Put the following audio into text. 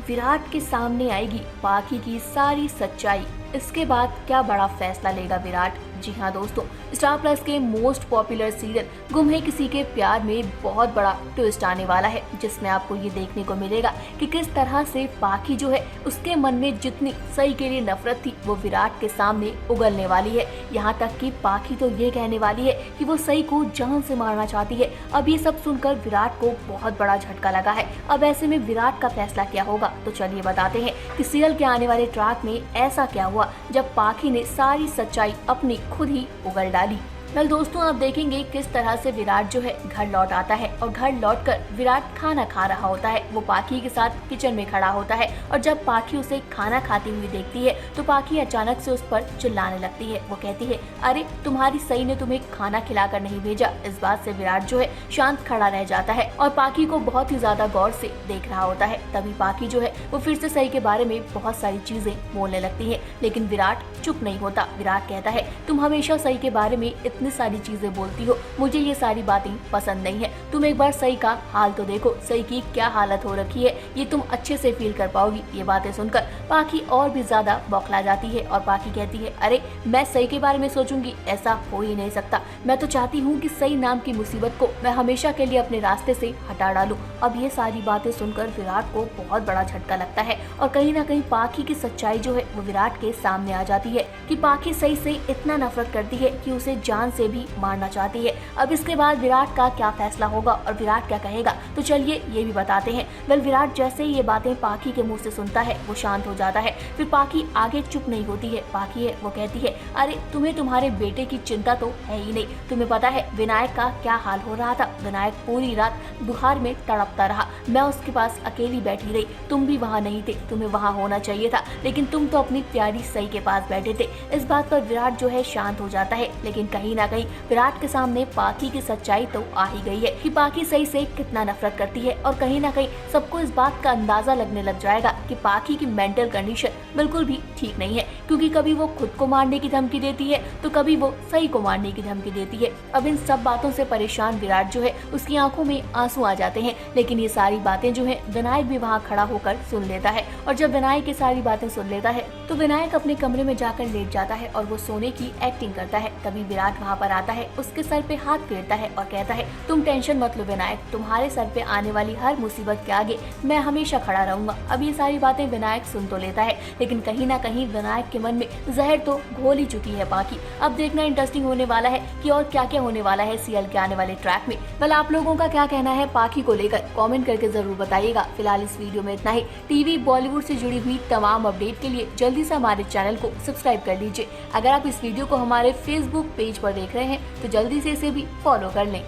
विराट के सामने आएगी पाखी की सारी सच्चाई। इसके बाद क्या बड़ा फैसला लेगा विराट? जी हाँ दोस्तों, स्टार प्लस के मोस्ट पॉपुलर सीरियल गुम है किसी के प्यार में बहुत बड़ा ट्विस्ट आने वाला है, जिसमें आपको ये देखने को मिलेगा कि किस तरह से पाखी जो है उसके मन में जितनी सई के लिए नफरत थी वो विराट के सामने उगलने वाली है। यहाँ तक कि पाखी तो ये कहने वाली है कि वो सई को जान से मारना चाहती है। अब ये सब सुनकर विराट को बहुत बड़ा झटका लगा है। अब ऐसे में विराट का फैसला क्या होगा, तो चलिए बताते हैं कि सीरियल के आने वाले ट्रैक में ऐसा क्या हुआ जब पाखी ने सारी सच्चाई अपनी खुद ही उगल डाली। वेल दोस्तों, आप देखेंगे किस तरह से विराट जो है घर लौट आता है और घर लौटकर विराट खाना खा रहा होता है। वो पाखी के साथ किचन में खड़ा होता है और जब पाखी उसे खाना खाती हुई देखती है तो पाखी अचानक से उस पर चिल्लाने लगती है। वो कहती है, अरे तुम्हारी सई ने तुम्हें खाना खिलाकर नहीं भेजा। इस बात से विराट जो है शांत खड़ा रह जाता है और पाखी को बहुत ही ज्यादा गौर से देख रहा होता है। तभी पाखी जो है वो फिर से सई के बारे में बहुत सारी चीजें बोलने लगती है, लेकिन विराट चुप नहीं होता। विराट कहता है, तुम हमेशा सई के बारे में इतनी सारी चीजें बोलती हो, मुझे ये सारी बातें पसंद नहीं है। तुम एक बार सई का हाल तो देखो, सई की क्या हालत हो रखी है, ये तुम अच्छे से फील कर पाओगी। ये बातें सुनकर पाखी और भी ज्यादा बौखला जाती है और पाखी कहती है, अरे मैं सई के बारे में सोचूंगी, ऐसा हो ही नहीं सकता। मैं तो चाहती हूँ कि सई नाम की मुसीबत को मैं हमेशा के लिए अपने रास्ते से हटा डालूं। अब ये सारी बातें सुनकर विराट को बहुत बड़ा झटका लगता है और कहीं ना कहीं पाखी की सच्चाई जो है वो विराट के सामने आ जाती है कि पाखी सई से इतना नफरत करती है कि उसे जान से भी मारना चाहती है। अब इसके बाद विराट का क्या फैसला होगा और विराट क्या कहेगा, तो चलिए ये भी बताते हैं। वेल विराट जैसे ही ये बातें पाखी के मुंह से सुनता है वो शांत हो जाता है। फिर पाखी आगे चुप नहीं होती है। पाखी है वो कहती है, अरे तुम्हें तुम्हारे बेटे की चिंता तो है ही नहीं। तुम्हें पता है विनायक का क्या हाल हो रहा था? विनायक पूरी रात बुखार में तड़पता रहा, मैं उसके पास अकेली बैठी रही, तुम भी वहाँ नहीं थे, तुम्हें वहाँ होना चाहिए था, लेकिन तुम तो अपनी प्यारी सई के पास बैठे थे। इस बात पर विराट जो है शांत हो जाता है, लेकिन कहीं ना कहीं विराट के सामने पाखी की सच्चाई तो आ ही गई है कि पाखी सई से कितना नफरत करती है और कहीं ना कहीं सबको इस बात का अंदाजा लगने लग जाएगा कि पाखी की मेंटल कंडीशन बिल्कुल भी ठीक नहीं है, क्योंकि कभी वो खुद को मारने की धमकी देती है तो कभी वो सई को मारने की धमकी देती है। अब इन सब बातों से परेशान विराट जो है उसकी आंखों में आंसू आ जाते हैं, लेकिन ये सारी बातें जो है विनायक भी वहाँ खड़ा होकर सुन लेता है और जब विनायक ये सारी बातें सुन लेता है तो विनायक अपने कमरे में जाकर लेट जाता है और वो सोने की एक्टिंग करता है। तभी विराट वहाँ पर आता है, उसके सर पे हाथ फेरता है और कहता है, तुम टेंशन मत लो विनायक, तुम्हारे सर पे आने वाली हर मुसीबत के आगे मैं हमेशा खड़ा रहूंगा। अब ये सारी बातें विनायक सुन तो लेता है, लेकिन कहीं ना कहीं विनायक के मन में जहर तो घोल ही चुकी है पाखी। अब देखना इंटरेस्टिंग होने वाला है कि और क्या क्या होने वाला है सीरियल के आने वाले ट्रैक में। वेल आप लोगों का क्या कहना है पाखी को लेकर, कमेंट करके जरूर बताइएगा। फिलहाल इस वीडियो में इतना ही। टीवी बॉलीवुड से जुड़ी हुई तमाम अपडेट के लिए जल्दी से हमारे चैनल को सब्सक्राइब कर लीजिए। अगर आप इस वीडियो को हमारे फेसबुक पेज पर देख रहे हैं तो जल्दी से इसे भी फॉलो कर लें।